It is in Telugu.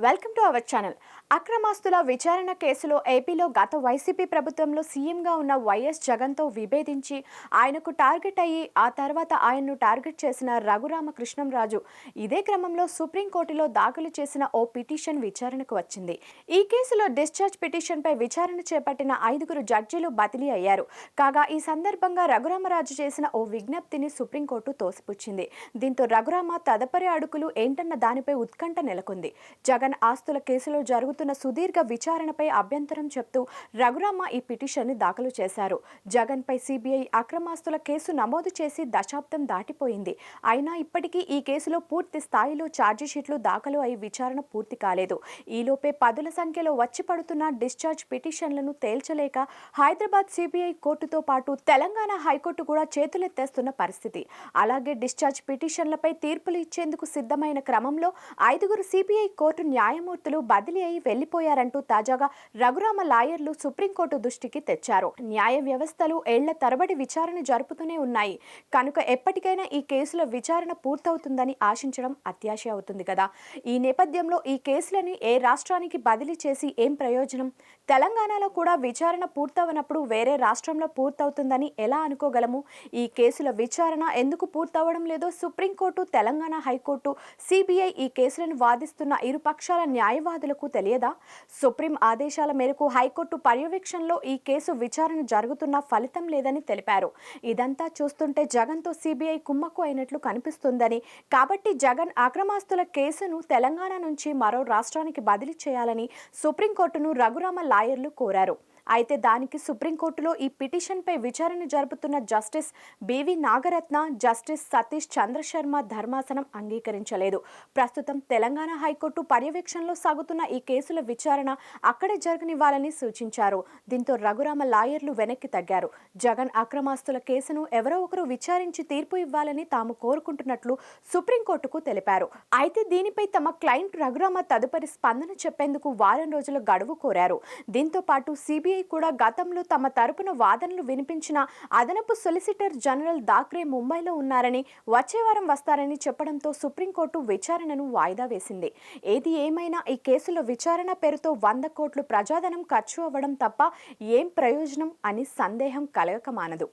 Welcome to our channel. అక్రమాస్తుల విచారణ కేసులో ఏపీలో గత వైసీపీ ప్రభుత్వంలో సీఎంగా ఉన్న వైఎస్ జగన్తో విభేదించి ఆయనకు టార్గెట్ అయ్యి ఆ తర్వాత ఆయన్ను టార్గెట్ చేసిన రఘురామకృష్ణంరాజు ఇదే క్రమంలో సుప్రీంకోర్టులో దాఖలు చేసిన ఓ పిటిషన్ విచారణకు వచ్చింది. ఈ కేసులో డిశ్చార్జ్ పిటిషన్పై విచారణ చేపట్టిన 5 జడ్జీలు బదిలీ అయ్యారు. కాగా ఈ సందర్భంగా రఘురామరాజు చేసిన ఓ విజ్ఞప్తిని సుప్రీంకోర్టు తోసిపుచ్చింది. దీంతో రఘురామ తదుపరి అడుగులు ఏంటన్న దానిపై ఉత్కంఠ నెలకొంది. జగన్ ఆస్తుల కేసులో జరుగుతున్న సుదీర్ఘ విచారణపై అభ్యంతరం చెప్తూ రఘురామ ఈ పిటిషన్ని దాఖలు చేశారు. జగన్ పై సిబిఐ అక్రమాస్తుల కేసు నమోదు చేసి దశాబ్దం దాటిపోయింది. అయినా ఇప్పటికీ ఈ కేసులో పూర్తి స్థాయిలో ఛార్జిషీట్లు దాఖలు అయి విచారణ పూర్తి కాలేదు. ఈలోపే పదుల సంఖ్యలో వచ్చి పడుతున్న డిశ్చార్జ్ పిటిషన్లను తేల్చలేక హైదరాబాద్ సిబిఐ కోర్టుతో పాటు తెలంగాణ హైకోర్టు కూడా చేతులెత్తేస్తున్న పరిస్థితి. అలాగే డిశ్చార్జ్ పిటిషన్లపై తీర్పులు ఇచ్చేందుకు సిద్ధమైన క్రమంలో 5 సిబిఐ కోర్టు న్యాయమూర్తులు బదిలీ అయి వెళ్లిపోయారంటూ తాజాగా రఘురామ లాయర్లు సుప్రీంకోర్టు దృష్టికి తెచ్చారు. న్యాయ వ్యవస్థలు ఏళ్ల తరబడి విచారణ జరుపుతూనే ఉన్నాయి కనుక ఎప్పటికైనా ఈ కేసుల విచారణ పూర్తవుతుందని ఆశించడం అత్యాశ అవుతుంది కదా. ఈ నేపథ్యంలో ఈ కేసులని ఏ రాష్ట్రానికి బదిలీ చేసి ఏం ప్రయోజనం? తెలంగాణలో కూడా విచారణ పూర్తవనప్పుడు వేరే రాష్ట్రంలో పూర్తవుతుందని ఎలా అనుకోగలము? ఈ కేసుల విచారణ ఎందుకు పూర్తవడం లేదో సుప్రీంకోర్టు, తెలంగాణ హైకోర్టు, సిబిఐ ఈ కేసులను వాదిస్తున్న ఇరు పక్షాల న్యాయవాదులకు తెలియదా? సుప్రీం ఆదేశాల మేరకు హైకోర్టు పర్యవేక్షణలో ఈ కేసు విచారణ జరుగుతున్న ఫలితం లేదని తెలిపారు. ఇదంతా చూస్తుంటే జగన్తో సిబిఐ కుమ్మక్కు అయినట్లు కనిపిస్తుందని, కాబట్టి జగన్ అక్రమాస్తుల కేసును తెలంగాణ నుంచి మరో రాష్ట్రానికి బదిలీ చేయాలని సుప్రీంకోర్టును రఘురామ లాయర్లు కోరారు. అయితే దానికి సుప్రీంకోర్టులో ఈ పిటిషన్పై విచారణ జరుపుతున్న justice BV Nagarathna, justice Satish Chandra Sharma ధర్మాసనం అంగీకరించలేదు. ప్రస్తుతం తెలంగాణ హైకోర్టు పర్యవేక్షణలో సాగుతున్న ఈ కేసుల విచారణ అక్కడే జరగనివ్వాలని సూచించారు. దీంతో రఘురామ లాయర్లు వెనక్కి తగ్గారు. జగన్ అక్రమాస్తుల కేసును ఎవరో ఒకరు విచారించి తీర్పు ఇవ్వాలని తాము కోరుకుంటున్నట్లు సుప్రీంకోర్టుకు తెలిపారు. అయితే దీనిపై తమ క్లయింట్ రఘురామ తదుపరి స్పందన చెప్పేందుకు వారం రోజుల గడువు కోరారు. దీంతో పాటు సిబిఐ కూడా గతంలో తమ తరపున వాదనలు వినిపించిన అదనపు సొలిసిటర్ జనరల్ దాక్రే ముంబైలో ఉన్నారని, వచ్చే వారం వస్తారని చెప్పడంతో సుప్రీంకోర్టు విచారణను వాయిదా వేసింది. ఏది ఏమైనా ఈ కేసులో విచారణ పేరుతో 100 కోట్లు ప్రజాధనం ఖర్చు అవ్వడం తప్ప ఏం ప్రయోజనం అని సందేహం కలగక మానదు.